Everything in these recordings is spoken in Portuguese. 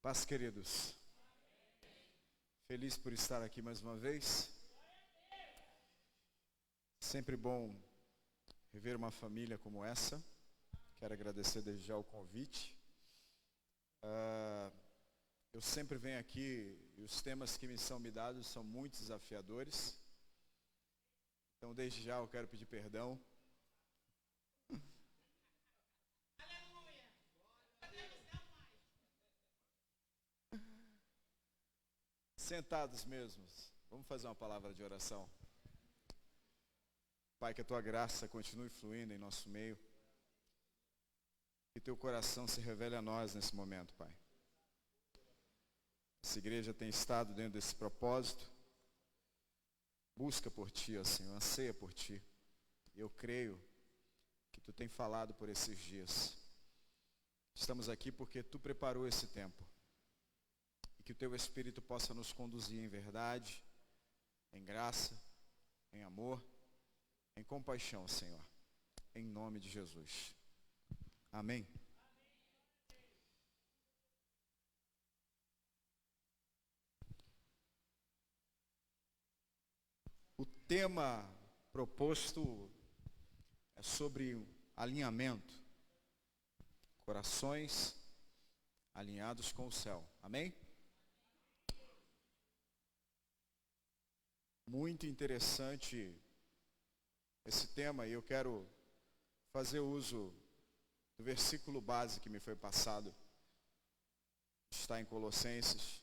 Paz, queridos. Feliz por estar aqui mais uma vez. Sempre bom rever uma família como essa. Quero agradecer desde já o convite. Eu sempre venho aqui e os temas que me são dados são muito desafiadores. Então, desde já eu quero pedir perdão. Sentados mesmos, vamos fazer uma palavra de oração. Pai, que a Tua graça continue fluindo em nosso meio. Que Teu coração se revele a nós nesse momento, Pai. Essa igreja tem estado dentro desse propósito. Busca por Ti, ó Senhor, anseia por Ti. Eu creio que Tu tem falado por esses dias. Estamos aqui porque Tu preparou esse tempo. E que o Teu Espírito possa nos conduzir em verdade, em graça, em amor, em compaixão, Senhor. Em nome de Jesus. Amém. O tema proposto é sobre alinhamento. Corações alinhados com o céu. Amém? Muito interessante esse tema e eu quero fazer uso do versículo base que me foi passado. Está em Colossenses.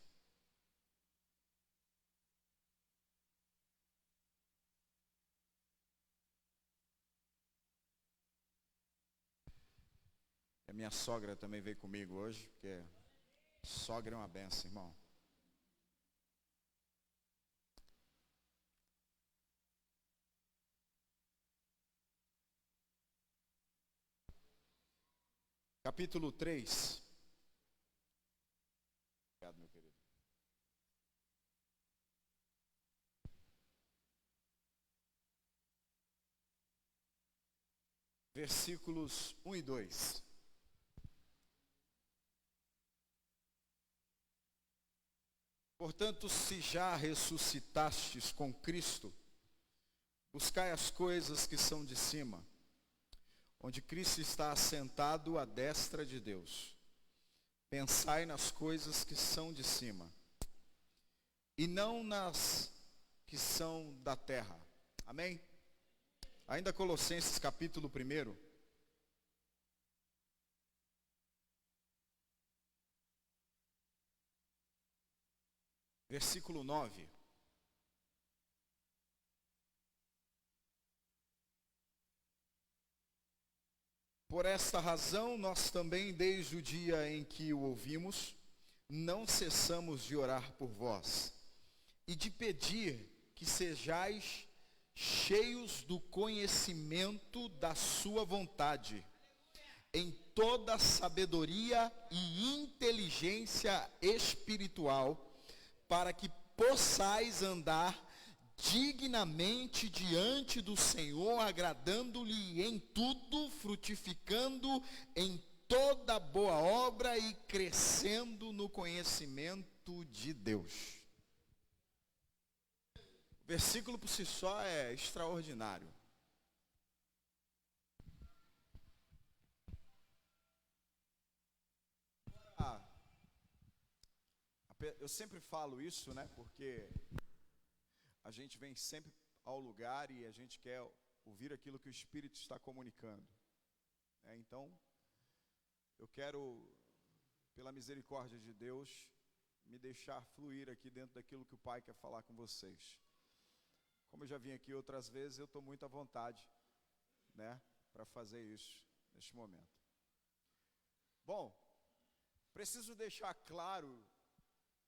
A minha sogra também veio comigo hoje, porque sogra é uma benção, irmão. Capítulo 3. Obrigado, meu querido. Versículos 1 e 2. Portanto, se já ressuscitastes com Cristo, buscai as coisas que são de cima, onde Cristo está assentado à destra de Deus. Pensai nas coisas que são de cima, e não nas que são da terra. Amém? Ainda Colossenses capítulo 1. Versículo 9. Por esta razão, nós também, desde o dia em que o ouvimos, não cessamos de orar por vós e de pedir que sejais cheios do conhecimento da sua vontade, em toda sabedoria e inteligência espiritual, para que possais andar dignamente diante do Senhor, agradando-lhe em tudo, frutificando em toda boa obra e crescendo no conhecimento de Deus. O versículo por si só é extraordinário. Eu sempre falo isso, né? Porque a gente vem sempre ao lugar e a gente quer ouvir aquilo que o Espírito está comunicando. Então, eu quero, pela misericórdia de Deus, me deixar fluir aqui dentro daquilo que o Pai quer falar com vocês. Como eu já vim aqui outras vezes, eu estou muito à vontade, né? Para fazer isso neste momento. Bom, preciso deixar claro,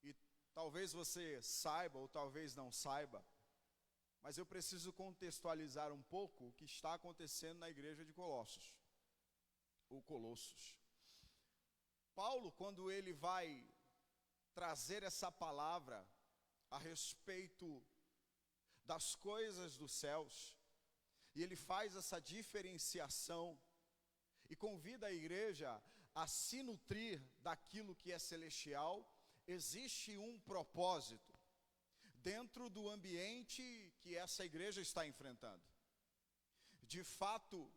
e talvez você saiba ou talvez não saiba, mas eu preciso contextualizar um pouco o que está acontecendo na igreja de Colossos, ou Colossos. Paulo, quando ele vai trazer essa palavra a respeito das coisas dos céus, e ele faz essa diferenciação, e convida a igreja a se nutrir daquilo que é celestial, existe um propósito dentro do ambiente que essa igreja está enfrentando. De fato,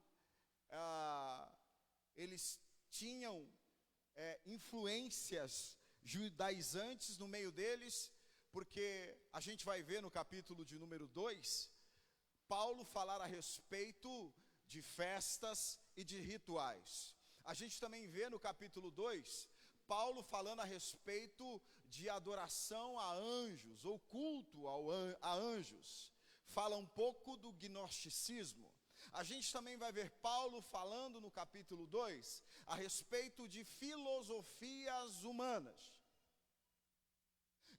eles tinham influências judaizantes no meio deles, porque a gente vai ver no capítulo de número 2, Paulo falar a respeito de festas e de rituais. A gente também vê no capítulo 2, Paulo falando a respeito de adoração a anjos, ou culto a anjos. Fala um pouco do gnosticismo. A gente também vai ver Paulo falando no capítulo 2 a respeito de filosofias humanas.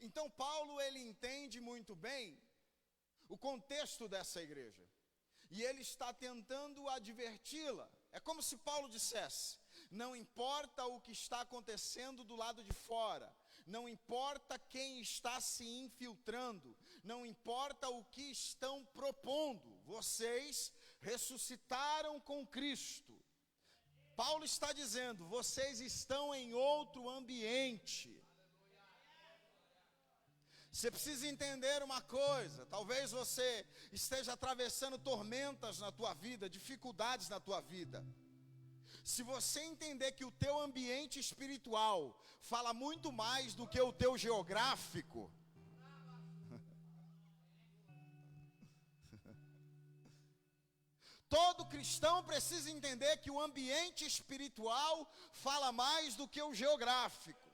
Então Paulo, ele entende muito bem o contexto dessa igreja, e ele está tentando adverti-la. É como se Paulo dissesse: não importa o que está acontecendo do lado de fora, não importa quem está se infiltrando, não importa o que estão propondo, vocês ressuscitaram com Cristo. Paulo está dizendo: vocês estão em outro ambiente. Você precisa entender uma coisa: talvez você esteja atravessando tormentas na tua vida, dificuldades na tua vida. Se você entender que o teu ambiente espiritual fala muito mais do que o teu geográfico, todo cristão precisa entender que o ambiente espiritual fala mais do que o geográfico.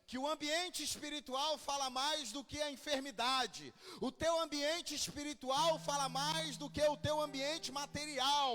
Que o ambiente espiritual fala mais do que a enfermidade. O teu ambiente espiritual fala mais do que o teu ambiente material.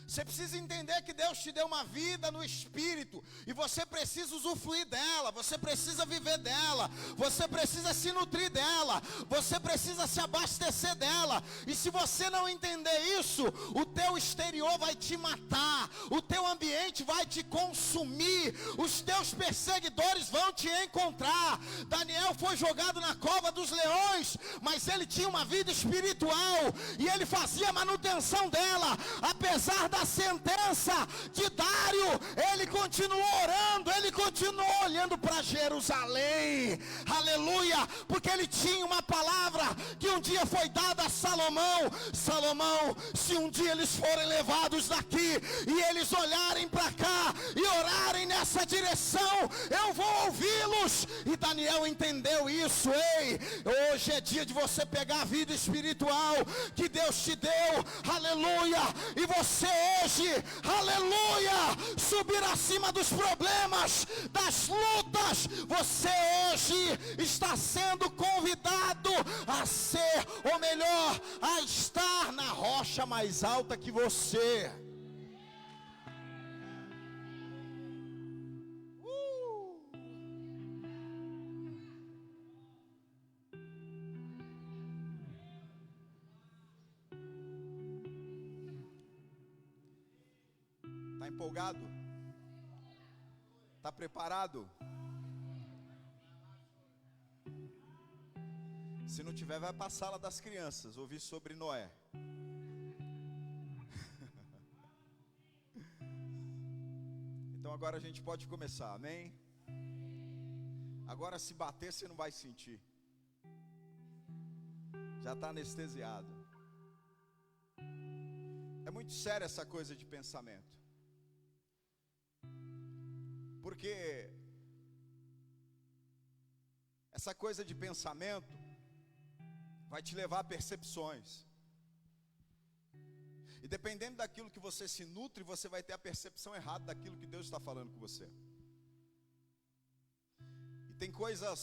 Você precisa entender que Deus te deu uma vida no Espírito, e você precisa usufruir dela, você precisa viver dela, você precisa se nutrir dela, você precisa se abastecer dela. E se você não entender isso, o teu exterior vai te matar, o teu ambiente vai te consumir, os teus perseguidores vão te encontrar. Daniel foi jogado na cova dos leões, mas ele tinha uma vida espiritual, e ele fazia manutenção dela, apesar da sentença de Dário, ele continuou orando, ele continuou olhando para Jerusalém, aleluia, porque ele tinha uma palavra que um dia foi dada a Salomão: Salomão, se um dia eles forem levados daqui, e eles olharem para cá, e orarem nessa direção, eu vou ouvi-los. E Daniel entendeu isso. Ei, hoje é dia de você pegar a vida espiritual que Deus te deu, aleluia, e você hoje, aleluia, subir acima dos problemas, das lutas. Você hoje está sendo convidado a ser, ou melhor, a estar na rocha mais alta que você. Está empolgado? Está preparado? Se não tiver, vai para a sala das crianças ouvir sobre Noé. Então agora a gente pode começar, amém? Agora, se bater, você não vai sentir. Já está anestesiado. É muito séria essa coisa de pensamento. Porque essa coisa de pensamento vai te levar a percepções. E dependendo daquilo que você se nutre, você vai ter a percepção errada daquilo que Deus está falando com você. E tem coisas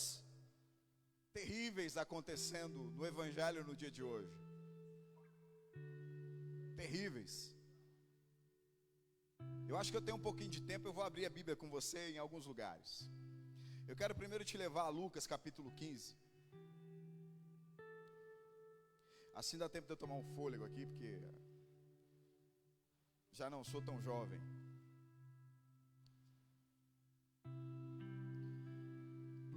terríveis acontecendo no Evangelho no dia de hoje. Terríveis. Eu acho que eu tenho um pouquinho de tempo, eu vou abrir a Bíblia com você em alguns lugares. Eu quero primeiro te levar a Lucas capítulo 15. Assim dá tempo de eu tomar um fôlego aqui, porque já não sou tão jovem.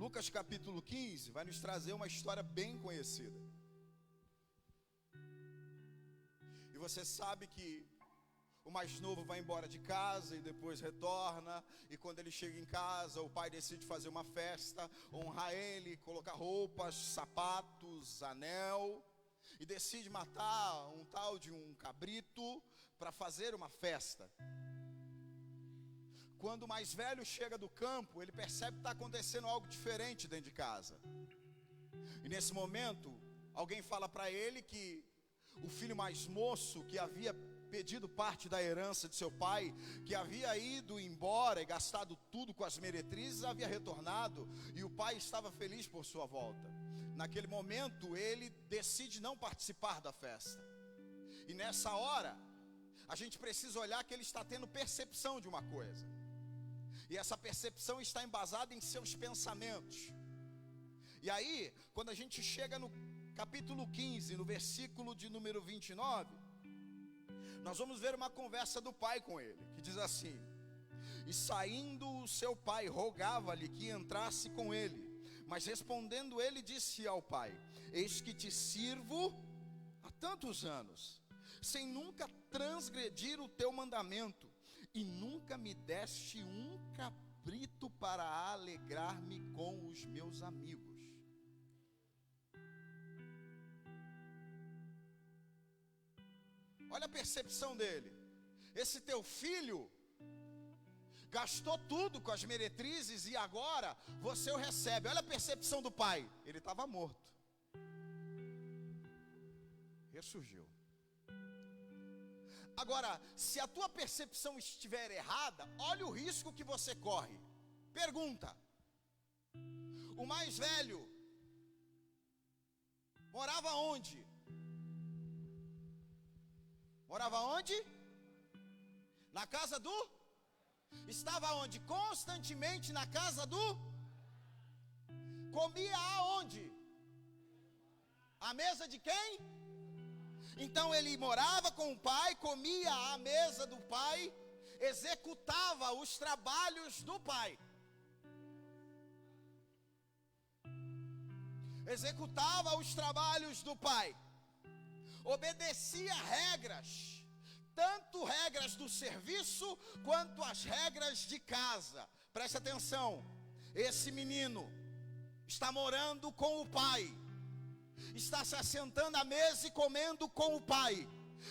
Lucas capítulo 15 vai nos trazer uma história bem conhecida. E você sabe que O mais novo vai embora de casa e depois retorna. E quando ele chega em casa, o pai decide fazer uma festa, honrar ele, colocar roupas, sapatos, anel. E decide matar um tal de um cabrito para fazer uma festa. Quando o mais velho chega do campo, ele percebe que está acontecendo algo diferente dentro de casa. E nesse momento, alguém fala para ele que o filho mais moço, que havia pedido parte da herança de seu pai, que havia ido embora e gastado tudo com as meretrizes, havia retornado, e o pai estava feliz por sua volta. Naquele momento, ele decide não participar da festa. E nessa hora, a gente precisa olhar que ele está tendo percepção de uma coisa. E essa percepção está embasada em seus pensamentos. E aí, quando a gente chega no capítulo 15, no versículo de número 29, nós vamos ver uma conversa do pai com ele, que diz assim: e saindo o seu pai, rogava-lhe que entrasse com ele. Mas respondendo ele, disse ao pai: eis que te sirvo há tantos anos, sem nunca transgredir o teu mandamento, e nunca me deste um cabrito para alegrar-me com os meus amigos. Olha a percepção dele. Esse teu filho gastou tudo com as meretrizes e agora você o recebe. Olha a percepção do pai. Ele estava morto, ressurgiu. Agora, se a tua percepção estiver errada, olha o risco que você corre. Pergunta: o mais velho morava onde? Morava onde? Na casa do? Estava onde? Constantemente na casa do? Comia aonde? À mesa de quem? Então ele morava com o pai, comia à mesa do pai, executava os trabalhos do pai. Executava os trabalhos do pai. Obedecia regras, tanto regras do serviço, quanto as regras de casa. Preste atenção, esse menino está morando com o pai, está se assentando à mesa e comendo com o pai,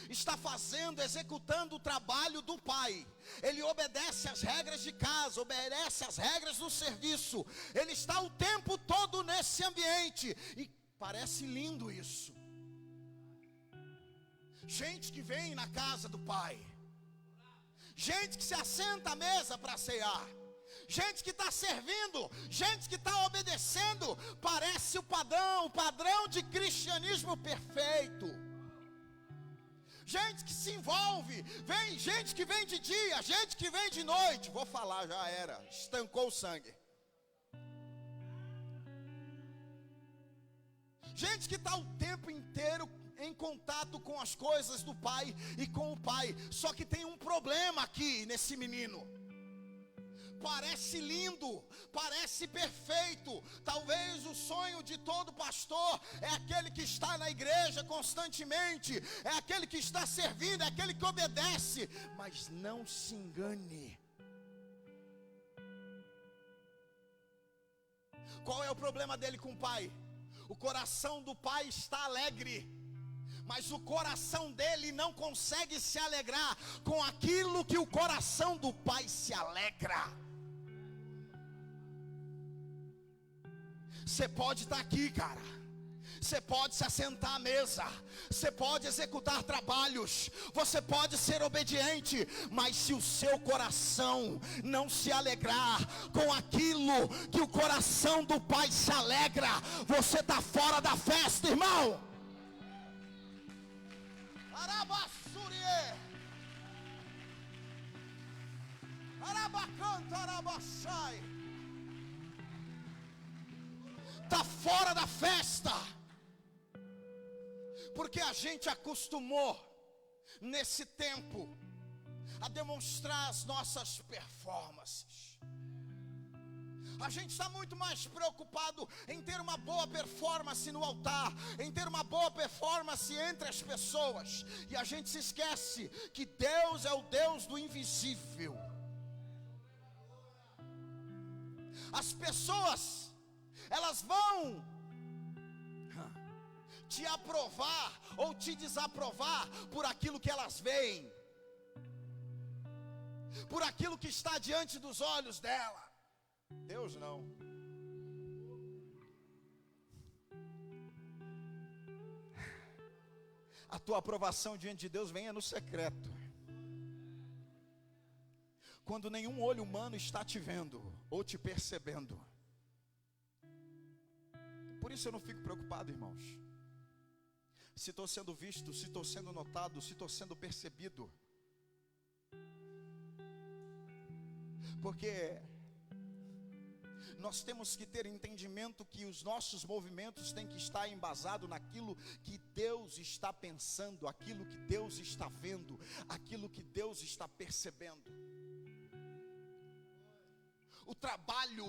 está fazendo, executando o trabalho do pai. Ele obedece às regras de casa, obedece às regras do serviço. Ele está o tempo todo nesse ambiente, e parece lindo isso. Gente que vem na casa do pai, gente que se assenta à mesa para cear, gente que está servindo, gente que está obedecendo. Parece o padrão de cristianismo perfeito. Gente que se envolve, vem gente que vem de dia, gente que vem de noite. Vou falar, já era, estancou o sangue. Gente que está o tempo inteiro em contato com as coisas do pai e com o pai. Só que tem um problema aqui nesse menino. Parece lindo, parece perfeito. Talvez o sonho de todo pastor é aquele que está na igreja constantemente, é aquele que está servindo, é aquele que obedece. Mas não se engane. Qual é o problema dele com o pai? O coração do pai está alegre, mas o coração dele não consegue se alegrar com aquilo que o coração do pai se alegra. Você pode estar aqui, cara, você pode se assentar à mesa, você pode executar trabalhos, você pode ser obediente, mas se o seu coração não se alegrar com aquilo que o coração do pai se alegra, você está fora da festa, irmão. Arabassurie, Arabacanta, Arabassai. Está fora da festa, porque a gente acostumou nesse tempo a demonstrar as nossas performances, A gente está muito mais preocupado em ter uma boa performance no altar, em ter uma boa performance entre as pessoas, e a gente se esquece que Deus é o Deus do invisível. As pessoas, elas vão te aprovar ou te desaprovar por aquilo que elas veem, por aquilo que está diante dos olhos dela. Deus não. A tua aprovação diante de Deus venha no secreto, quando nenhum olho humano está te vendo ou te percebendo. Por isso eu não fico preocupado, irmãos, se estou sendo visto, se estou sendo notado, se estou sendo percebido. Porque nós temos que ter entendimento que os nossos movimentos têm que estar embasados naquilo que Deus está pensando, aquilo que Deus está vendo, aquilo que Deus está percebendo. O trabalho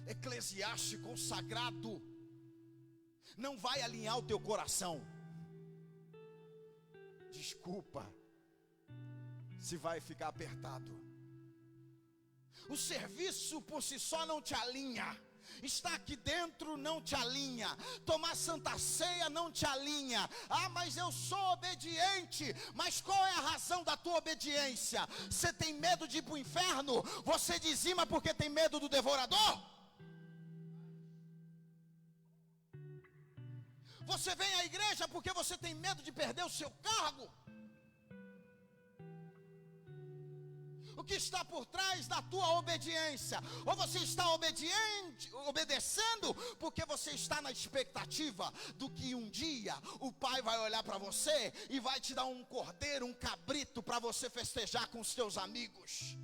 eclesiástico sagrado não vai alinhar o teu coração. Desculpa se vai ficar apertado. O serviço por si só não te alinha. Estar aqui dentro não te alinha. Tomar santa ceia não te alinha. Ah, mas eu sou obediente. Mas qual é a razão da tua obediência? Você tem medo de ir para o inferno? Você dizima porque tem medo do devorador? Você vem à igreja porque você tem medo de perder o seu cargo? O que está por trás da tua obediência? Ou você está obedecendo porque você está na expectativa do que um dia o Pai vai olhar para você e vai te dar um cordeiro, um cabrito para você festejar com os teus amigos?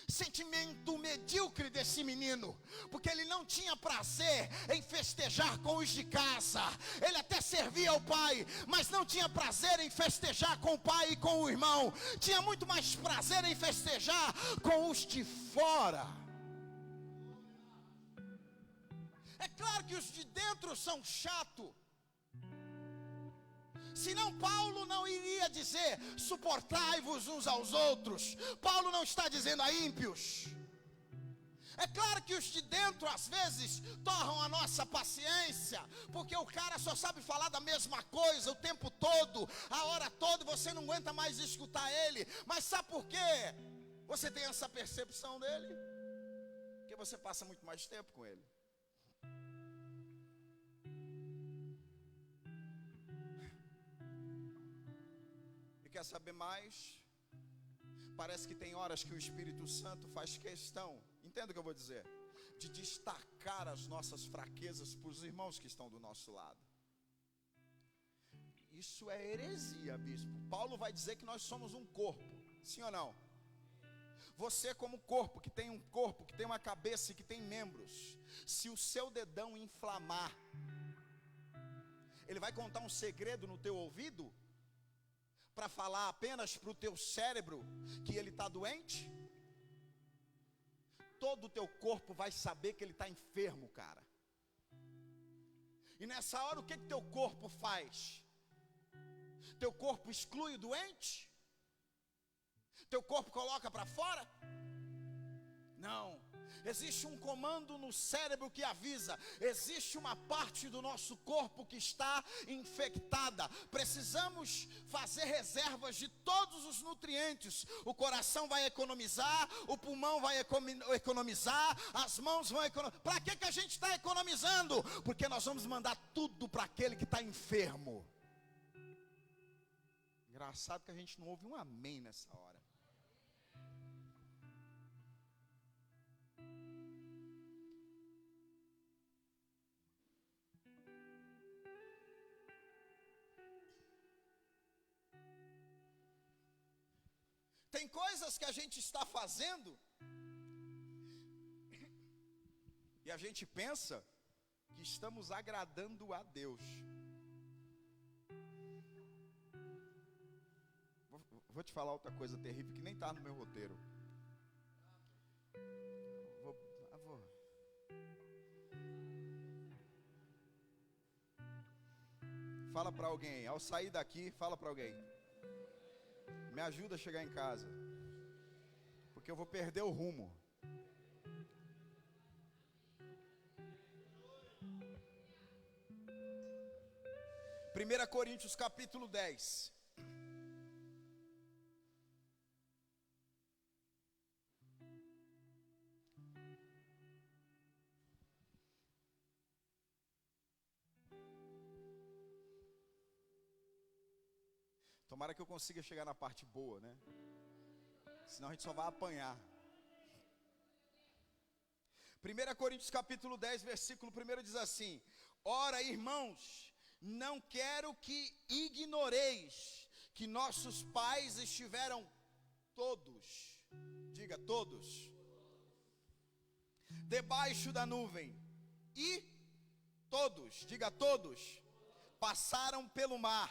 Sentimento medíocre desse menino, porque ele não tinha prazer em festejar com os de casa. Ele até servia ao pai, mas não tinha prazer em festejar com o pai e com o irmão. Tinha muito mais prazer em festejar com os de fora. É claro que os de dentro são chatos. Senão Paulo não iria dizer: suportai-vos uns aos outros. Paulo não está dizendo a ímpios. É claro que os de dentro às vezes torram a nossa paciência, porque o cara só sabe falar da mesma coisa o tempo todo, a hora toda, e você não aguenta mais escutar ele. Mas sabe por quê você tem essa percepção dele? Porque você passa muito mais tempo com ele. Quer saber mais? Parece que tem horas que o Espírito Santo faz questão, entenda o que eu vou dizer, de destacar as nossas fraquezas para os irmãos que estão do nosso lado. Isso é heresia, bispo. Paulo vai dizer que nós somos um corpo, sim ou não? Você como corpo, que tem um corpo, que tem uma cabeça e que tem membros, se o seu dedão inflamar, ele vai contar um segredo no teu ouvido? Para falar apenas para o teu cérebro que ele está doente? Todo o teu corpo vai saber que ele está enfermo, cara. E nessa hora o que teu corpo faz? Teu corpo exclui o doente? Teu corpo coloca para fora? Não. Existe um comando no cérebro que avisa: existe uma parte do nosso corpo que está infectada. Precisamos fazer reservas de todos os nutrientes. O coração vai economizar, o pulmão vai economizar, as mãos vão economizar. Para que a gente está economizando? Porque nós vamos mandar tudo para aquele que está enfermo. Engraçado que a gente não ouve um amém nessa hora. Tem coisas que a gente está fazendo e a gente pensa que estamos agradando a Deus. Vou te falar outra coisa terrível que nem está no meu roteiro. Vou. Fala para alguém, ao sair daqui, fala para alguém. Me ajuda a chegar em casa, porque eu vou perder o rumo. Primeira Coríntios capítulo 10. Tomara que eu consiga chegar na parte boa, né? Senão a gente só vai apanhar. 1 Coríntios capítulo 10, versículo 1 diz assim: ora, irmãos, não quero que ignoreis que nossos pais estiveram todos, diga todos, debaixo da nuvem, e todos, diga todos, passaram pelo mar.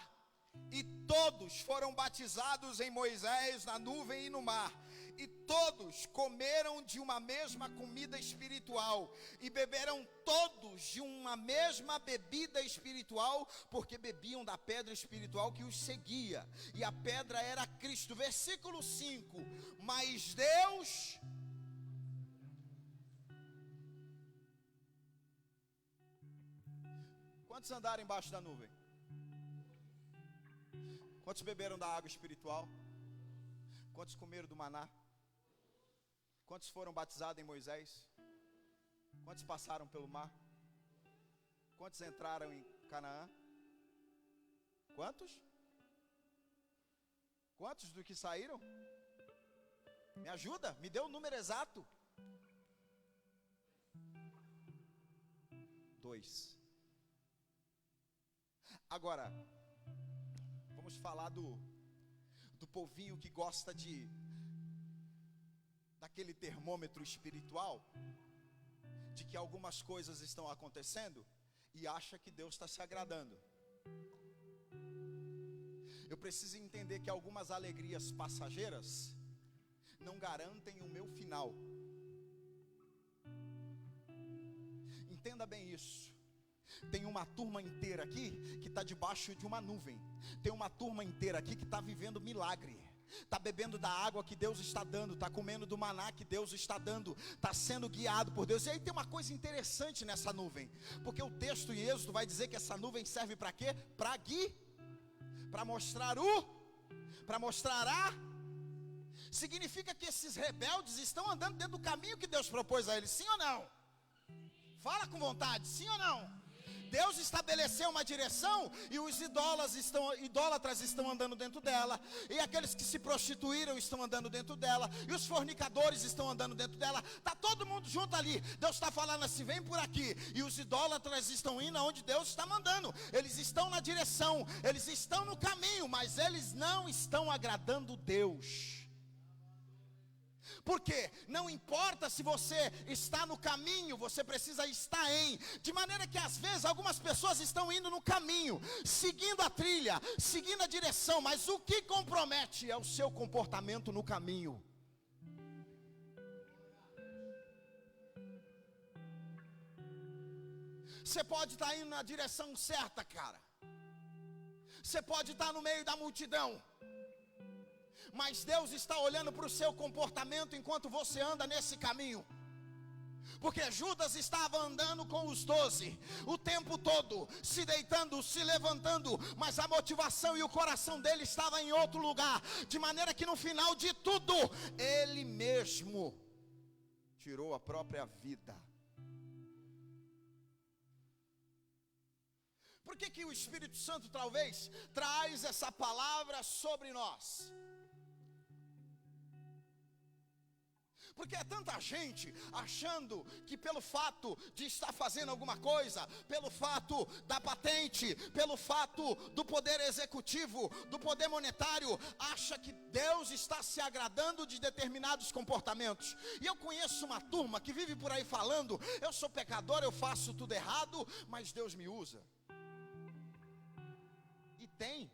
E todos foram batizados em Moisés na nuvem e no mar. E todos comeram de uma mesma comida espiritual. E beberam todos de uma mesma bebida espiritual, porque bebiam da pedra espiritual que os seguia. E a pedra era Cristo. Versículo 5. Mas Deus... Quantos andaram embaixo da nuvem? Quantos beberam da água espiritual? Quantos comeram do maná? Quantos foram batizados em Moisés? Quantos passaram pelo mar? Quantos entraram em Canaã? Quantos? Quantos do que saíram? Me ajuda, me dê o número exato. 2. Agora, vamos falar do povinho que gosta daquele termômetro espiritual, de que algumas coisas estão acontecendo e acha que Deus está se agradando. Eu preciso entender que algumas alegrias passageiras não garantem o meu final. Entenda bem isso. Tem uma turma inteira aqui que está debaixo de uma nuvem. Tem uma turma inteira aqui que está vivendo milagre. Está bebendo da água que Deus está dando. Está comendo do maná que Deus está dando. Está sendo guiado por Deus. E aí tem uma coisa interessante nessa nuvem. Porque o texto em Êxodo vai dizer que essa nuvem serve para quê? Para guiar. Para mostrar para mostrar significa que esses rebeldes estão andando dentro do caminho que Deus propôs a eles. Sim ou não? Fala com vontade, sim ou não? Deus estabeleceu uma direção e os idólatras estão andando dentro dela, e aqueles que se prostituíram estão andando dentro dela, e os fornicadores estão andando dentro dela. Está todo mundo junto ali. Deus está falando assim: vem por aqui. E os idólatras estão indo aonde Deus está mandando. Eles estão na direção, eles estão no caminho, mas eles não estão agradando Deus. Porque não importa se você está no caminho, você precisa estar de maneira que às vezes algumas pessoas estão indo no caminho, seguindo a trilha, seguindo a direção, mas o que compromete é o seu comportamento no caminho. Você pode estar indo na direção certa, cara. Você pode estar no meio da multidão, mas Deus está olhando para o seu comportamento enquanto você anda nesse caminho. Porque Judas estava andando com os 12 o tempo todo, se deitando, se levantando, mas a motivação e o coração dele estava em outro lugar, de maneira que no final de tudo, ele mesmo tirou a própria vida. Por que o Espírito Santo talvez traz essa palavra sobre nós? Porque é tanta gente achando que pelo fato de estar fazendo alguma coisa, pelo fato da patente, pelo fato do poder executivo, do poder monetário, acha que Deus está se agradando de determinados comportamentos. E eu conheço uma turma que vive por aí falando: eu sou pecador, eu faço tudo errado, mas Deus me usa. E tem,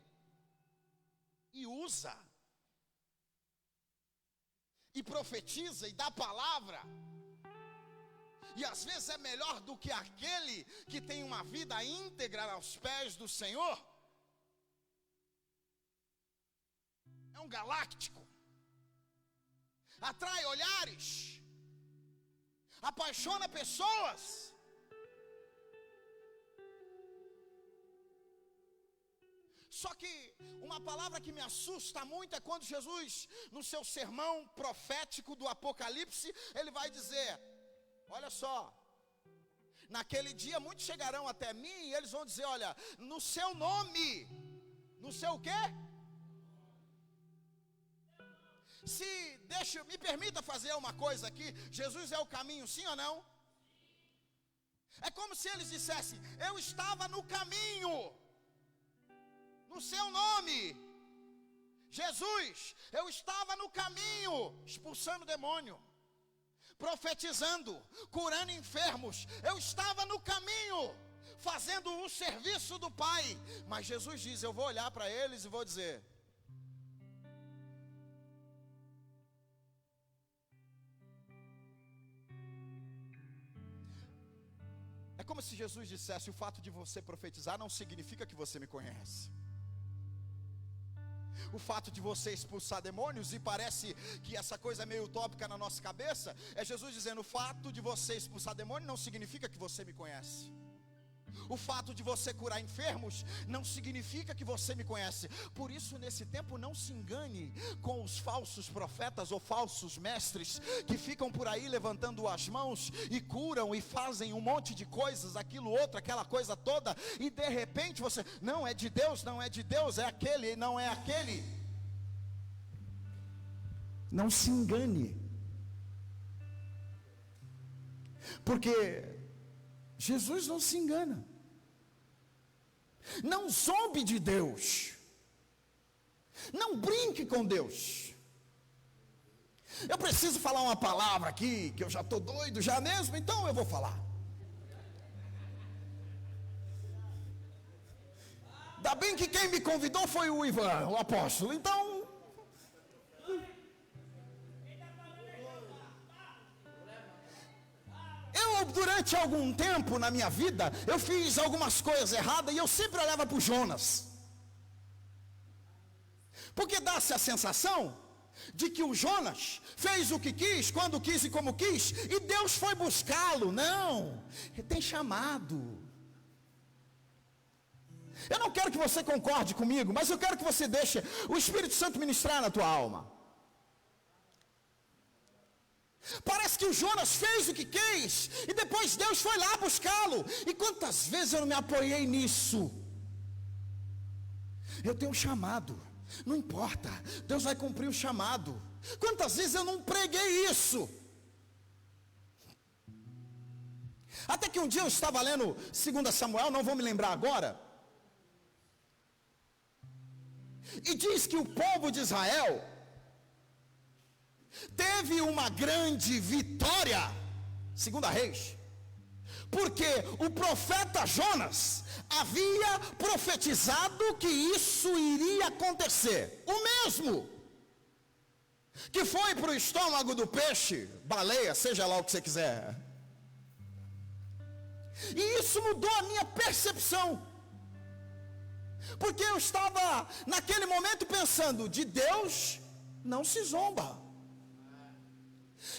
e usa. e profetiza e dá palavra, e às vezes é melhor do que aquele que tem uma vida íntegra aos pés do Senhor, é um galáctico, atrai olhares, apaixona pessoas. Só que uma palavra que me assusta muito é quando Jesus, no seu sermão profético do Apocalipse, ele vai dizer: olha só, naquele dia muitos chegarão até mim e eles vão dizer, olha, no seu nome, no seu quê? Me permita fazer uma coisa aqui, Jesus é o caminho, sim ou não? É como se eles dissessem, eu estava no caminho, no seu nome, Jesus, eu estava no caminho, expulsando demônio, profetizando, curando enfermos, eu estava no caminho, fazendo o serviço do Pai. Mas Jesus diz, eu vou olhar para eles e vou dizer, é como se Jesus dissesse, o fato de você profetizar não significa que você me conhece. O fato de você expulsar demônios, e parece que essa coisa é meio utópica na nossa cabeça, é Jesus dizendo, o fato de você expulsar demônio não significa que você me conhece. O fato de você curar enfermos não significa que você me conhece. Por isso, nesse tempo, não se engane com os falsos profetas ou falsos mestres que ficam por aí levantando as mãos e curam e fazem um monte de coisas, aquilo outro, aquela coisa toda, e de repente você, não é de Deus, não é de Deus, é aquele, não é aquele. Não se engane, porque Jesus não se engana. Não zombe de Deus. Não brinque com Deus. Eu preciso falar uma palavra aqui, que eu já estou doido já mesmo, então eu vou falar. Ainda bem que quem me convidou foi o Ivan, o apóstolo, então... Durante algum tempo na minha vida, eu fiz algumas coisas erradas e eu sempre olhava para o Jonas. Porque dá-se a sensação de que o Jonas fez o que quis, quando quis e como quis, e Deus foi buscá-lo. Não, ele tem chamado. Eu não quero que você concorde comigo, mas eu quero que você deixe o Espírito Santo ministrar na tua alma. Parece que o Jonas fez o que quis, e depois Deus foi lá buscá-lo. E quantas vezes eu não me apoiei nisso? Eu tenho um chamado, não importa, Deus vai cumprir o chamado. Quantas vezes eu não preguei isso? Até que um dia eu estava lendo 2 Samuel, não vou me lembrar agora, e diz que o povo de Israel teve uma grande vitória, 2 Reis, porque o profeta Jonas havia profetizado que isso iria acontecer. O mesmo que foi para o estômago do peixe, baleia, seja lá o que você quiser. E isso mudou a minha percepção, porque eu estava naquele momento pensando, de Deus não se zomba.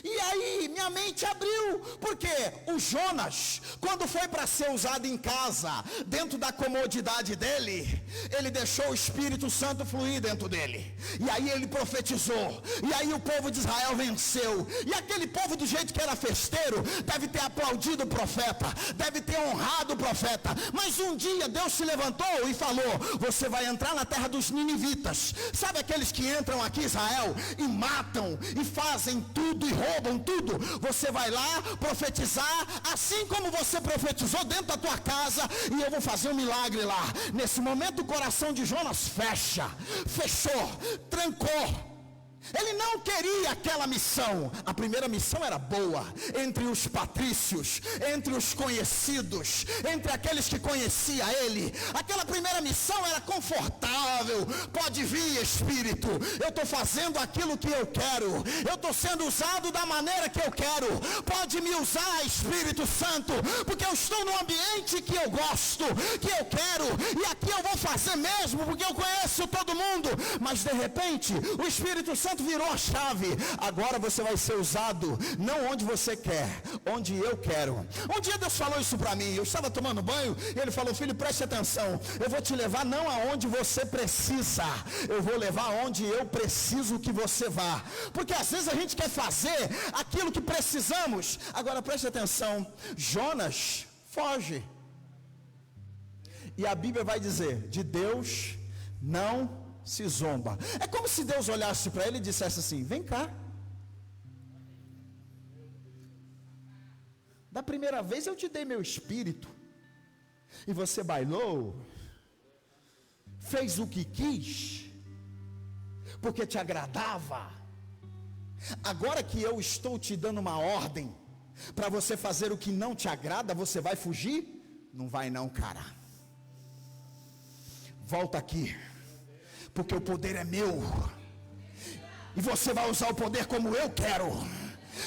E aí minha mente abriu, porque o Jonas, quando foi para ser usado em casa, dentro da comodidade dele, ele deixou o Espírito Santo fluir dentro dele, e aí ele profetizou, e aí o povo de Israel venceu, e aquele povo do jeito que era festeiro, deve ter aplaudido o profeta, deve ter honrado o profeta, mas um dia Deus se levantou e falou, você vai entrar na terra dos ninivitas, sabe aqueles que entram aqui em Israel, e matam, e fazem tudo, e roubam tudo, você vai lá profetizar, assim como você profetizou dentro da tua casa, e eu vou fazer um milagre lá. Nesse momento o coração de Jonas fechou, trancou, Ele não queria aquela missão. A primeira missão era boa, entre os patrícios, entre os conhecidos, entre aqueles que conheciam ele. Aquela primeira missão era confortável. Pode vir, Espírito, eu estou fazendo aquilo que eu quero, eu estou sendo usado da maneira que eu quero. Pode me usar, Espírito Santo, porque eu estou num ambiente que eu gosto, que eu quero, e aqui eu vou fazer mesmo, porque eu conheço todo mundo. Mas de repente o Espírito Santo virou a chave. Agora você vai ser usado não onde você quer, onde eu quero. Um dia Deus falou isso para mim. Eu estava tomando banho e ele falou: filho, preste atenção, eu vou te levar não aonde você precisa, eu vou levar aonde eu preciso que você vá. Porque às vezes a gente quer fazer aquilo que precisamos. Agora preste atenção, Jonas foge, e a Bíblia vai dizer: de Deus não se zomba. É como se Deus olhasse para ele e dissesse assim: vem cá. Da primeira vez eu te dei meu espírito, e você bailou, fez o que quis, porque te agradava. Agora que eu estou te dando uma ordem para você fazer o que não te agrada, você vai fugir? Não vai não, cara. Volta aqui, porque o poder é meu, e você vai usar o poder como eu quero.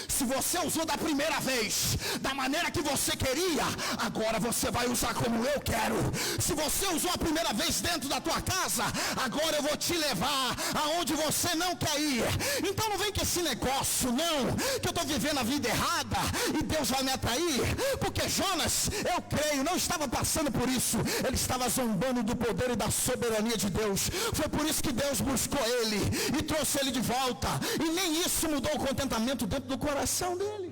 Se você usou da primeira vez, da maneira que você queria, agora você vai usar como eu quero. Se você usou a primeira vez dentro da tua casa, agora eu vou te levar aonde você não quer ir. Então não vem com esse negócio não, que eu estou vivendo a vida errada e Deus vai me atrair. Porque Jonas, eu creio, não estava passando por isso. Ele estava zombando do poder e da soberania de Deus. Foi por isso que Deus buscou ele e trouxe ele de volta. E nem isso mudou o contentamento dentro do coração dele.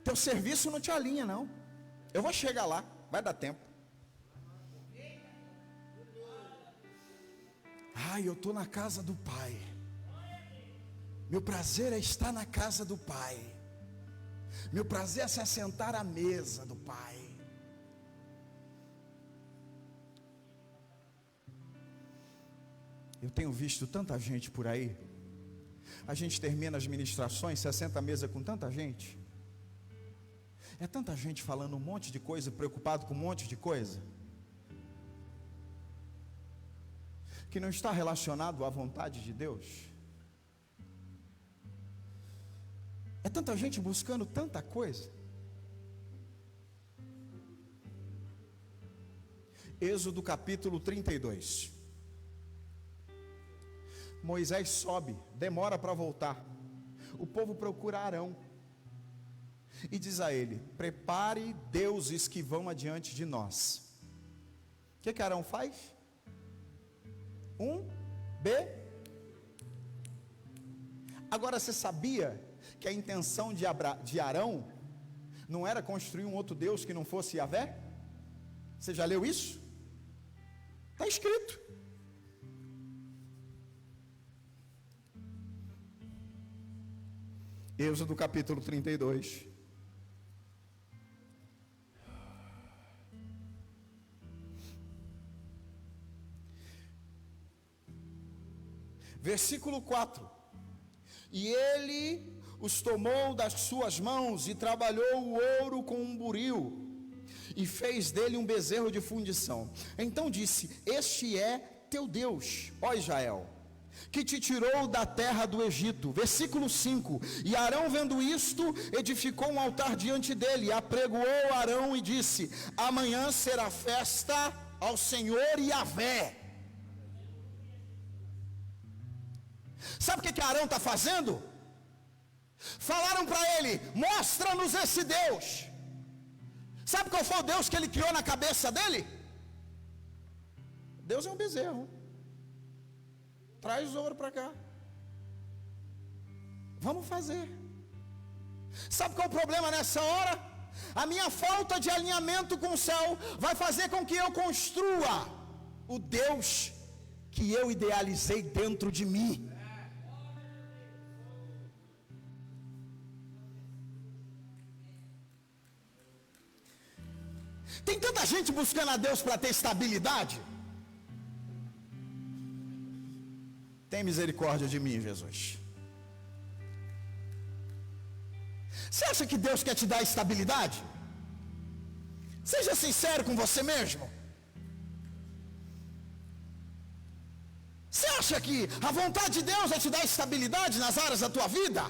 Teu serviço não te alinha não. Eu vou chegar lá, vai dar tempo. Ai, eu estou na casa do Pai. Meu prazer é estar na casa do Pai. Meu prazer é se assentar à mesa do Pai. Eu tenho visto tanta gente por aí. A gente termina as ministrações, se assenta à mesa com tanta gente. É tanta gente falando um monte de coisa, preocupado com um monte de coisa, que não está relacionado à vontade de Deus. É tanta gente buscando tanta coisa. Êxodo capítulo 32. Moisés sobe, demora para voltar. O povo procura Arão e diz a ele: prepare deuses que vão adiante de nós. O que Arão faz? Agora você sabia que a intenção de Arão não era construir um outro Deus que não fosse Yahvé? Você já leu isso? Está escrito. Êxodo capítulo 32. Versículo 4. E ele os tomou das suas mãos e trabalhou o ouro com um buril e fez dele um bezerro de fundição. Então disse: este é teu Deus, ó Israel, que te tirou da terra do Egito. Versículo 5. E Arão, vendo isto, edificou um altar diante dele, apregoou Arão e disse: amanhã será festa ao Senhor Yahvé. Sabe o que Arão está fazendo? Falaram para ele: mostra-nos esse Deus. Sabe qual foi o Deus que ele criou na cabeça dele? Deus é um bezerro. Traz ouro para cá. Vamos fazer. Sabe qual é o problema nessa hora? A minha falta de alinhamento com o céu vai fazer com que eu construa o Deus que eu idealizei dentro de mim. Tem tanta gente buscando a Deus para ter estabilidade. Tem misericórdia de mim, Jesus. Você acha que Deus quer te dar estabilidade? Seja sincero com você mesmo. Você acha que a vontade de Deus é te dar estabilidade nas áreas da tua vida?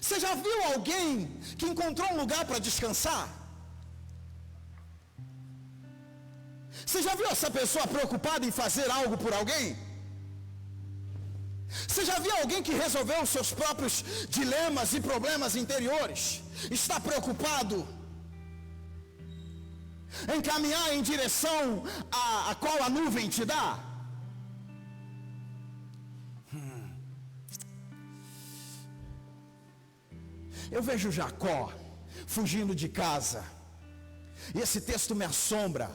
Você já viu alguém que encontrou um lugar para descansar? Você já viu essa pessoa preocupada em fazer algo por alguém? Você já viu alguém que resolveu os seus próprios dilemas e problemas interiores? Está preocupado em caminhar em direção a qual a nuvem te dá? Eu vejo Jacó fugindo de casa, e esse texto me assombra.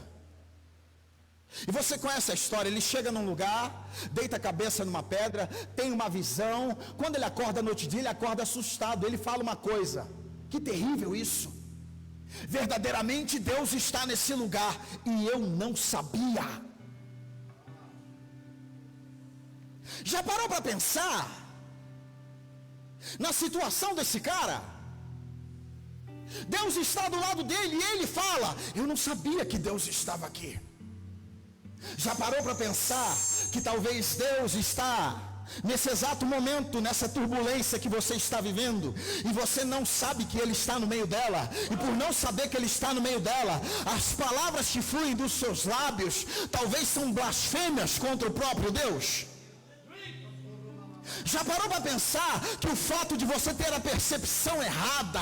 E você conhece a história, ele chega num lugar, deita a cabeça numa pedra, tem uma visão. Quando ele acorda no outro dia, ele acorda assustado. Ele fala uma coisa: que terrível isso, verdadeiramente Deus está nesse lugar e eu não sabia. Já parou para pensar na situação desse cara? Deus está do lado dele e ele fala: eu não sabia que Deus estava aqui. Já parou para pensar que talvez Deus está nesse exato momento, nessa turbulência que você está vivendo, e você não sabe que Ele está no meio dela, e por não saber que Ele está no meio dela, as palavras que fluem dos seus lábios talvez são blasfêmias contra o próprio Deus? Já parou para pensar que o fato de você ter a percepção errada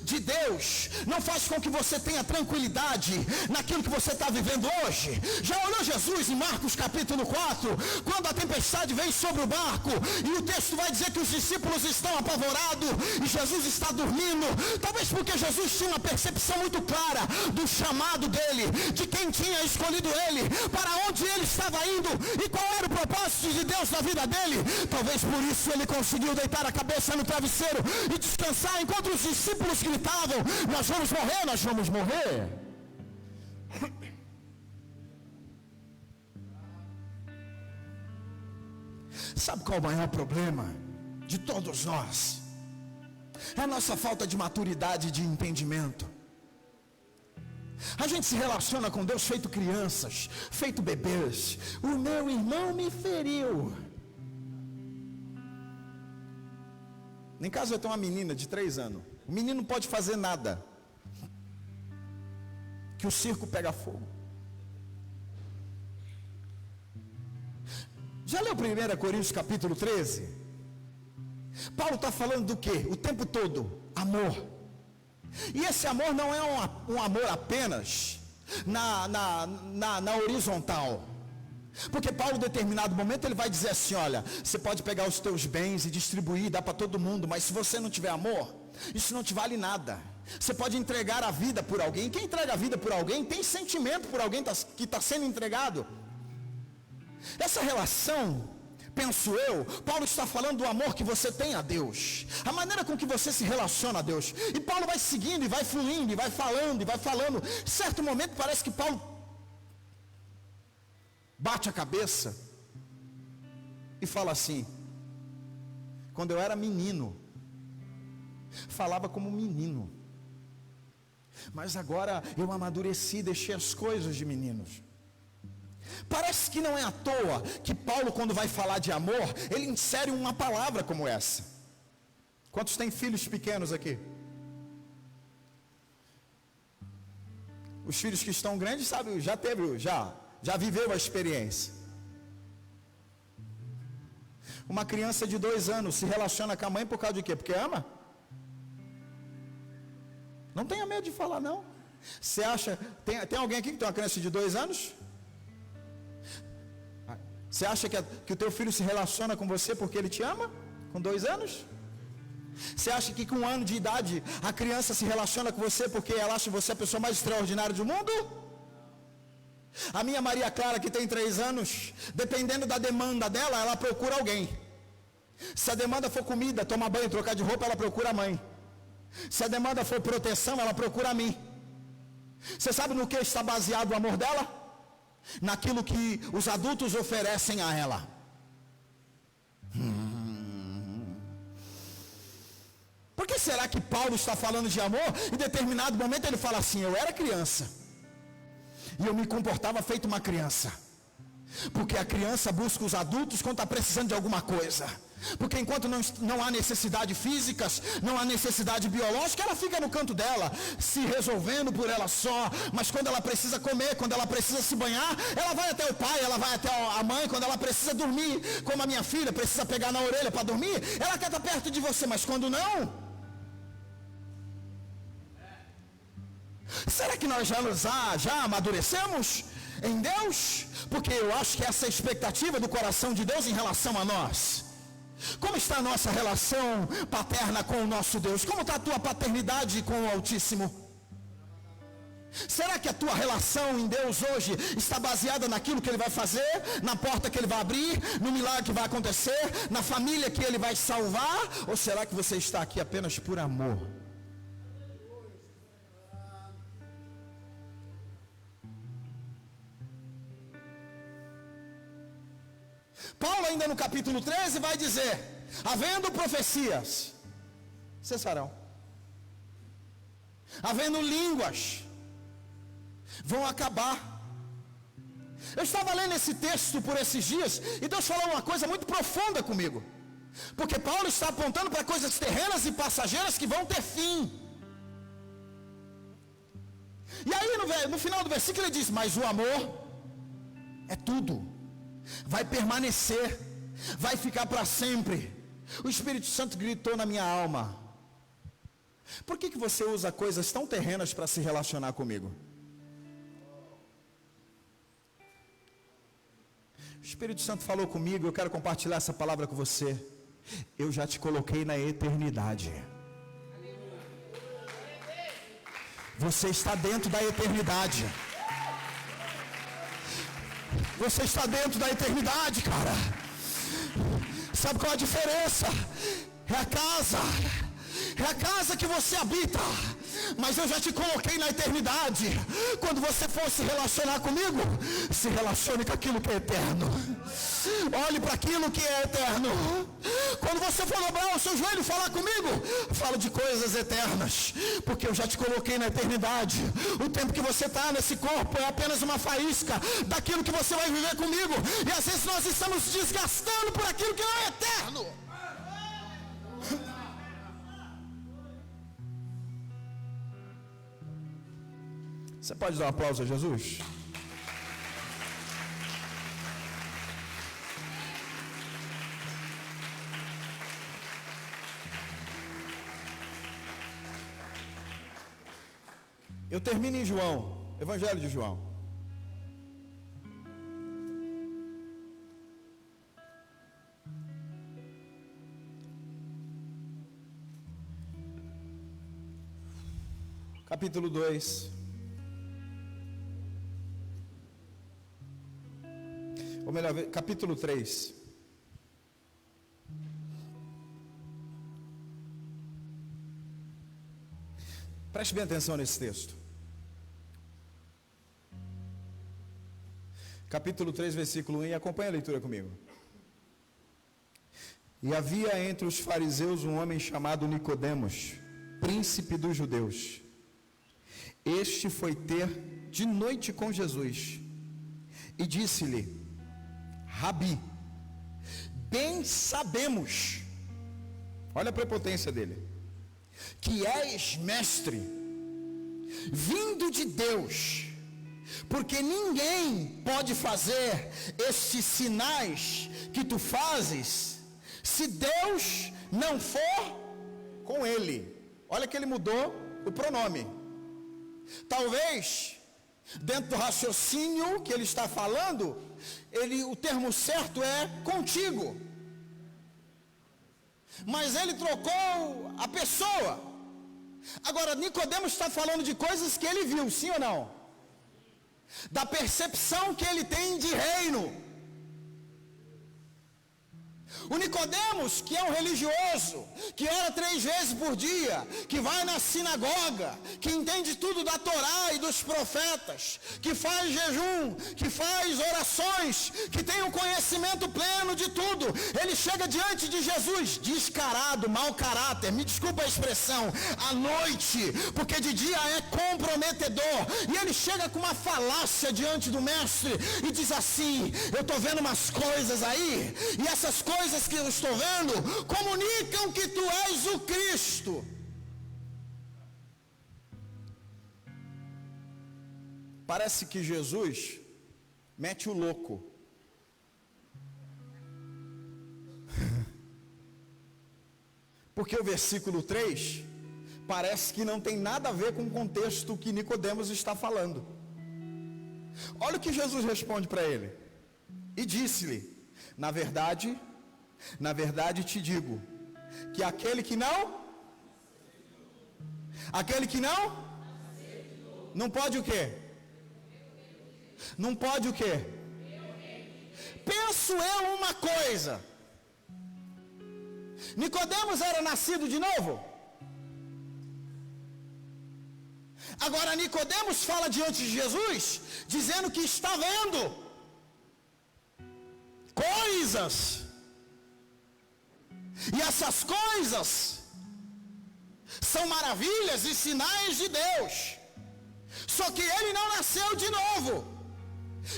de Deus não faz com que você tenha tranquilidade naquilo que você está vivendo hoje? Já olhou Jesus em Marcos capítulo 4, quando a tempestade vem sobre o barco, e o texto vai dizer que os discípulos estão apavorados, e Jesus está dormindo, talvez porque Jesus tinha uma percepção muito clara do chamado dele, de quem tinha escolhido ele, para onde ele estava indo, e qual era o propósito de Deus na vida dele. Talvez por isso ele conseguiu deitar a cabeça no travesseiro e descansar, enquanto os discípulos gritavam: nós vamos morrer, nós vamos morrer. Sabe qual é o maior problema de todos nós? É a nossa falta de maturidade e de entendimento. A gente se relaciona com Deus feito crianças, feito bebês. O meu irmão me feriu. Em casa eu tenho uma menina de 3 anos. O menino não pode fazer nada, que o circo pega fogo. Já leu 1 Coríntios capítulo 13? Paulo está falando do que? O tempo todo, amor. E esse amor não é um amor apenas na horizontal. Porque Paulo, em determinado momento, ele vai dizer assim: olha, você pode pegar os teus bens e distribuir, dar para todo mundo, mas se você não tiver amor, isso não te vale nada. Você pode entregar a vida por alguém. Quem entrega a vida por alguém tem sentimento por alguém que está sendo entregado. Essa relação, penso eu, Paulo está falando do amor que você tem a Deus, a maneira com que você se relaciona a Deus. E Paulo vai seguindo e vai fluindo e vai falando e vai falando. Em certo momento parece que Paulo bate a cabeça e fala assim: quando eu era menino, falava como menino, mas agora eu amadureci, deixei as coisas de meninos. Parece que não é à toa que Paulo, quando vai falar de amor, ele insere uma palavra como essa. Quantos têm filhos pequenos aqui? Os filhos que estão grandes, sabe, já viveu a experiência. Uma criança de 2 anos se relaciona com a mãe por causa de quê? Porque ama? Não tenha medo de falar, não. Você acha, tem alguém aqui que tem uma criança de 2 anos? Você acha que o teu filho se relaciona com você porque ele te ama? Com 2 anos? Você acha que com 1 ano de idade a criança se relaciona com você porque ela acha você a pessoa mais extraordinária do mundo? A minha Maria Clara, que tem 3 anos, dependendo da demanda dela, ela procura alguém. Se a demanda for comida, tomar banho, trocar de roupa, ela procura a mãe. Se a demanda for proteção, ela procura a mim. Você sabe no que está baseado o amor dela? Naquilo que os adultos oferecem a ela. Por que será que Paulo está falando de amor? Em determinado momento ele fala assim: eu era criança e eu me comportava feito uma criança. Porque a criança busca os adultos quando está precisando de alguma coisa. Porque enquanto não há necessidade física, não há necessidade biológica, ela fica no canto dela, se resolvendo por ela só. Mas quando ela precisa comer, quando ela precisa se banhar, ela vai até o pai, ela vai até a mãe. Quando ela precisa dormir, como a minha filha precisa pegar na orelha para dormir, ela quer estar perto de você. Mas quando não, será que nós já amadurecemos em Deus? Porque eu acho que essa é a expectativa do coração de Deus em relação a nós. Como está a nossa relação paterna com o nosso Deus? Como está a tua paternidade com o Altíssimo? Será que a tua relação em Deus hoje está baseada naquilo que Ele vai fazer, na porta que Ele vai abrir, no milagre que vai acontecer, na família que Ele vai salvar? Ou será que você está aqui apenas por amor? Paulo ainda no capítulo 13 vai dizer: havendo profecias, cessarão. Havendo línguas, vão acabar. Eu estava lendo esse texto por esses dias e Deus falou uma coisa muito profunda comigo. Porque Paulo está apontando para coisas terrenas e passageiras que vão ter fim. E aí no final do versículo ele diz: mas o amor é tudo. Vai permanecer, vai ficar para sempre. O Espírito Santo gritou na minha alma: por que você usa coisas tão terrenas para se relacionar comigo? O Espírito Santo falou comigo, eu quero compartilhar essa palavra com você. Eu já te coloquei na eternidade. Você está dentro da eternidade. Você está dentro da eternidade, cara. Sabe qual é a diferença? É a casa que você habita. Mas eu já te coloquei na eternidade. Quando você for se relacionar comigo, se relacione com aquilo que é eterno. Olhe para aquilo que é eterno. Quando você for dobrar o seu joelho e falar comigo, fala de coisas eternas, porque eu já te coloquei na eternidade. O tempo que você está nesse corpo é apenas uma faísca daquilo que você vai viver comigo. E às vezes nós estamos desgastando por aquilo que não é eterno. Você pode dar um aplauso a Jesus? Eu termino em João, Evangelho de João. Capítulo 2. Ou melhor, capítulo 3. Preste bem atenção nesse texto. Capítulo 3, versículo 1, e acompanha a leitura comigo. E havia entre os fariseus um homem chamado Nicodemos, príncipe dos judeus. Este foi ter de noite com Jesus e disse-lhe: Rabi, bem sabemos, olha a prepotência dele, que és mestre, vindo de Deus, porque ninguém pode fazer estes sinais que tu fazes, se Deus não for com ele. Olha que ele mudou o pronome. Talvez, dentro do raciocínio que ele está falando, o termo certo é contigo. Mas ele trocou a pessoa. Agora, Nicodemos está falando de coisas que ele viu, sim ou não? Da percepção que ele tem de reino. O Nicodemos, que é um religioso, que ora 3 vezes por dia, que vai na sinagoga, que entende tudo da Torá e dos profetas, que faz jejum, que faz orações, que tem um conhecimento pleno de tudo, ele chega diante de Jesus descarado, mau caráter, me desculpa a expressão, à noite, porque de dia é comprometedor, e ele chega com uma falácia diante do mestre e diz assim: eu estou vendo umas coisas aí, e essas coisas que eu estou vendo comunicam que tu és o Cristo. Parece que Jesus mete o louco. Porque o versículo 3 parece que não tem nada a ver com o contexto que Nicodemos está falando. Olha o que Jesus responde para ele. E disse-lhe: na verdade te digo, que aquele que não pode o quê? Não pode o quê? Penso eu uma coisa. Nicodemos era nascido de novo? Agora Nicodemos fala diante de Jesus, dizendo que está vendo coisas. E essas coisas são maravilhas e sinais de Deus. Só que ele não nasceu de novo.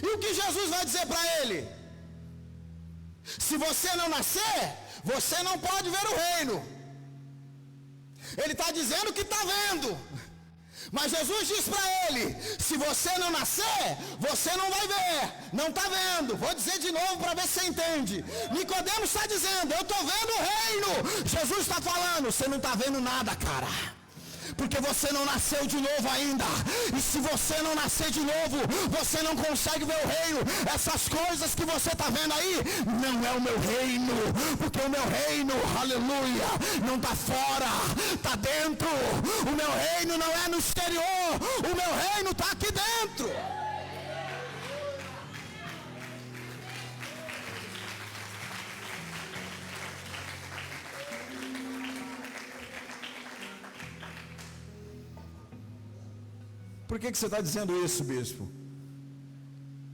E o que Jesus vai dizer para ele? Se você não nascer, você não pode ver o reino. Ele está dizendo que está vendo. Mas Jesus diz para ele: se você não nascer, você não vai ver, não está vendo. Vou dizer de novo para ver se você entende. Nicodemos está dizendo: eu estou vendo o reino. Jesus está falando: você não está vendo nada, cara, porque você não nasceu de novo ainda. E se você não nascer de novo, você não consegue ver o reino. Essas coisas que você está vendo aí não é o meu reino, porque o meu reino, aleluia, não está fora, está dentro. O meu reino não é no exterior, o meu reino está aqui dentro. Por que você está dizendo isso, bispo?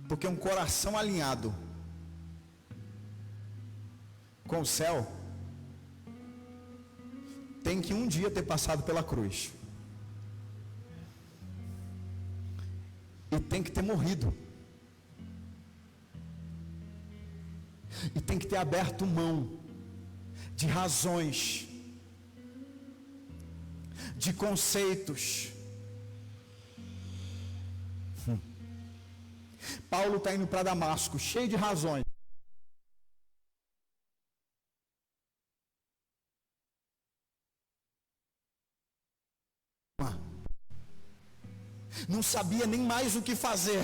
Porque um coração alinhado com o céu tem que um dia ter passado pela cruz e tem que ter morrido e tem que ter aberto mão de razões, de conceitos. Paulo está indo para Damasco, cheio de razões. Não sabia nem mais o que fazer.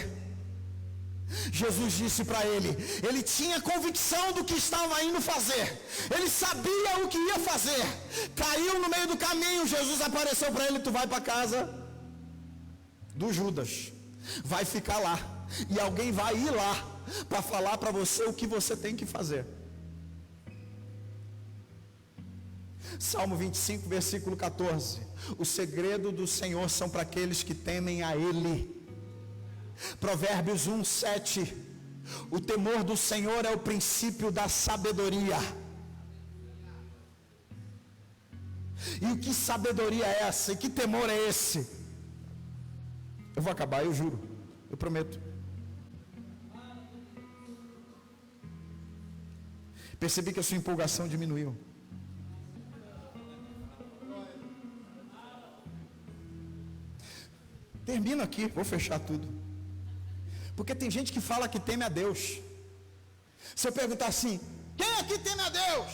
Jesus disse para ele, ele tinha convicção do que estava indo fazer, ele sabia o que ia fazer. Caiu no meio do caminho, Jesus apareceu para ele: tu vai para casa do Judas, vai ficar lá, e alguém vai ir lá para falar para você o que você tem que fazer. Salmo 25, versículo 14: o segredo do Senhor são para aqueles que temem a Ele. Provérbios 1, 7: o temor do Senhor é o princípio da sabedoria. E o que sabedoria é essa? E que temor é esse? Eu vou acabar, eu juro, eu prometo. Percebi que a sua empolgação diminuiu. Termino aqui, vou fechar tudo. Porque tem gente que fala que teme a Deus. Se eu perguntar assim: quem aqui teme a Deus?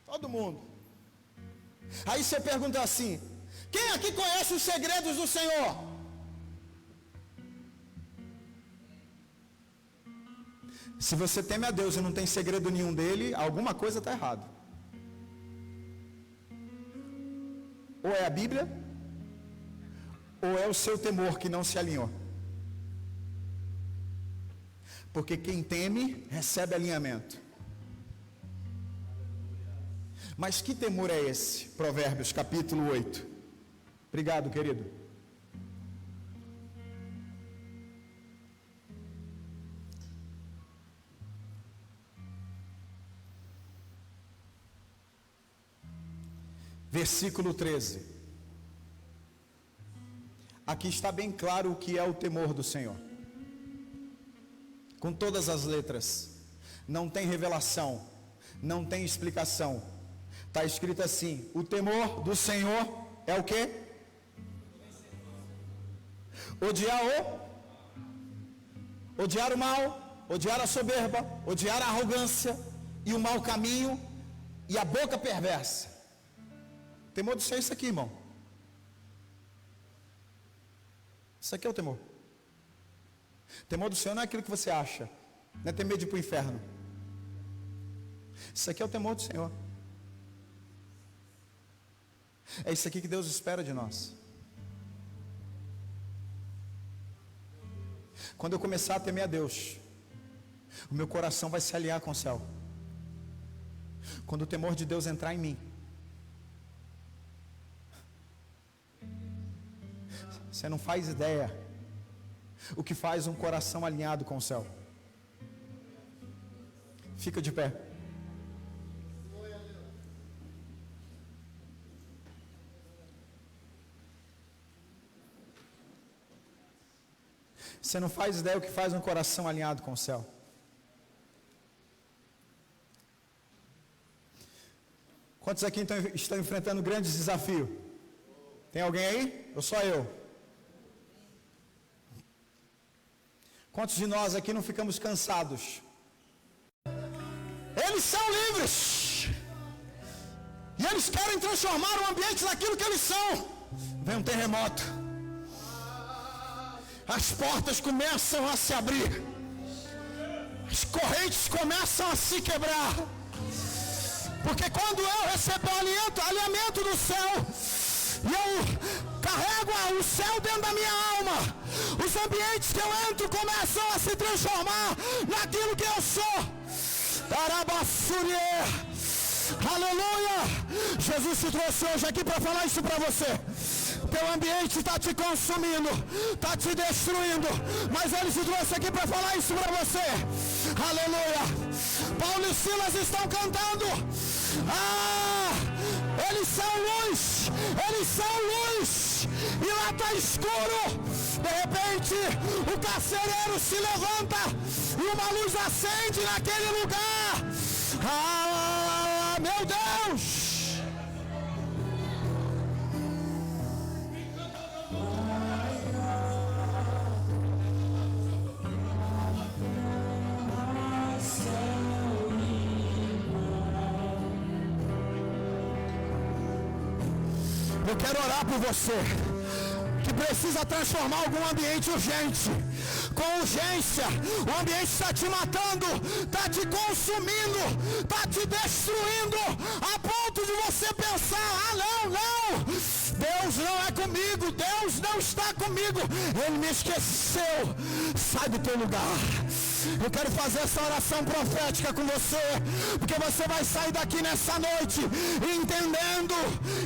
Todo mundo. Aí você pergunta assim: quem aqui conhece os segredos do Senhor? Se você teme a Deus e não tem segredo nenhum dele, alguma coisa está errada. Ou é a Bíblia, ou é o seu temor que não se alinhou. Porque quem teme recebe alinhamento. Mas que temor é esse? Provérbios capítulo 8. Obrigado, querido. Versículo 13. Aqui está bem claro o que é o temor do Senhor. Com todas as letras. Não tem revelação. Não tem explicação. Está escrito assim: o temor do Senhor é o quê? Odiar o mal, odiar a soberba, odiar a arrogância e o mau caminho e a boca perversa. O temor do Senhor é isso aqui, irmão. Isso aqui é o temor. O temor do Senhor não é aquilo que você acha. Não é ter medo de ir para o inferno. Isso aqui é o temor do Senhor. É isso aqui que Deus espera de nós. Quando eu começar a temer a Deus, o meu coração vai se alinhar com o céu. Quando o temor de Deus entrar em mim, você não faz ideia o que faz um coração alinhado com o céu. Fica de pé. Você não faz ideia o que faz um coração alinhado com o céu. Quantos aqui estão enfrentando grandes desafios? Tem alguém aí? Ou só eu? Quantos de nós aqui não ficamos cansados? Eles são livres. E eles querem transformar o ambiente naquilo que eles são. Vem um terremoto. As portas começam a se abrir. As correntes começam a se quebrar. Porque quando eu recebo o alinhamento do céu, e eu carrego o céu dentro da minha alma, os ambientes que eu entro começam a se transformar naquilo que eu sou. Tarabassurie. Aleluia. Jesus te trouxe hoje aqui para falar isso para você. Teu ambiente está te consumindo, está te destruindo, mas Ele se trouxe aqui para falar isso para você. Aleluia. Paulo e Silas estão cantando. Eles são luz, eles são luz, e lá está escuro. De repente o carcereiro se levanta e uma luz acende naquele lugar. Meu Deus! Eu quero orar por você que precisa transformar algum ambiente urgente. Com urgência, o ambiente está te matando, está te consumindo, está te destruindo, a ponto de você pensar: não, Deus não é comigo, Deus não está comigo, Ele me esqueceu. Sai do teu lugar. Eu quero fazer essa oração profética com você, porque você vai sair daqui nessa noite entendendo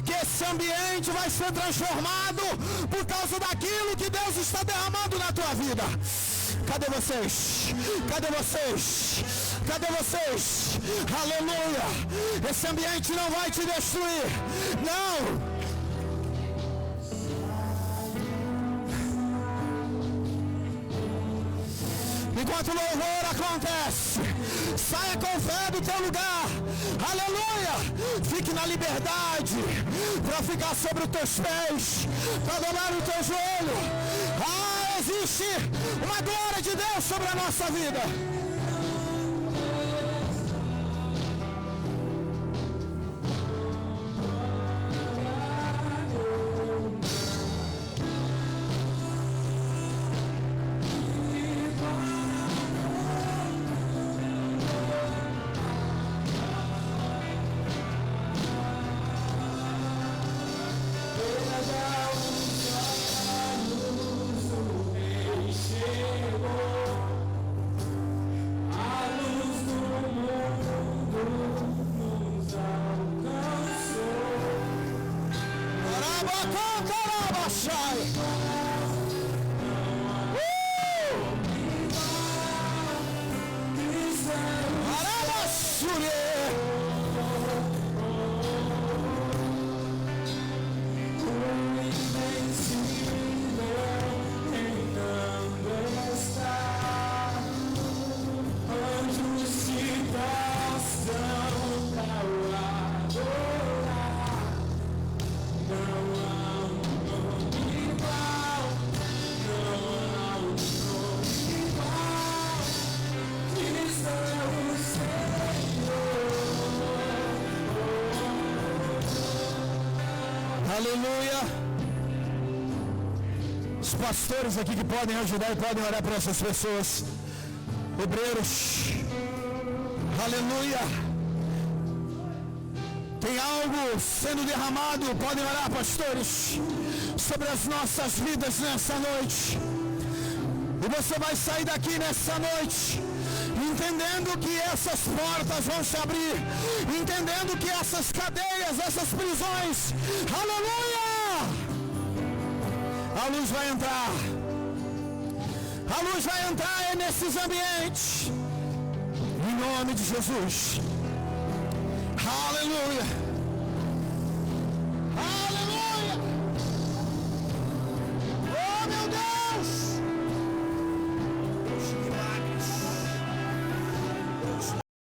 que esse ambiente vai ser transformado por causa daquilo que Deus está derramando na tua vida. Cadê vocês? Cadê vocês? Cadê vocês? Aleluia! Esse ambiente não vai te destruir. Não! Enquanto o louvor acontece, saia com fé do teu lugar. Aleluia! Fique na liberdade para ficar sobre os teus pés, para dobrar o teu joelho. Existe uma glória de Deus sobre a nossa vida. Aleluia. Os pastores aqui que podem ajudar e podem orar para essas pessoas. Obreiros. Aleluia. Tem algo sendo derramado. Podem orar, pastores, sobre as nossas vidas nessa noite. E você vai sair daqui nessa noite entendendo que essas portas vão se abrir, entendendo que essas cadeias, essas prisões, aleluia, a luz vai entrar. A luz vai entrar nesses ambientes, em nome de Jesus. Aleluia.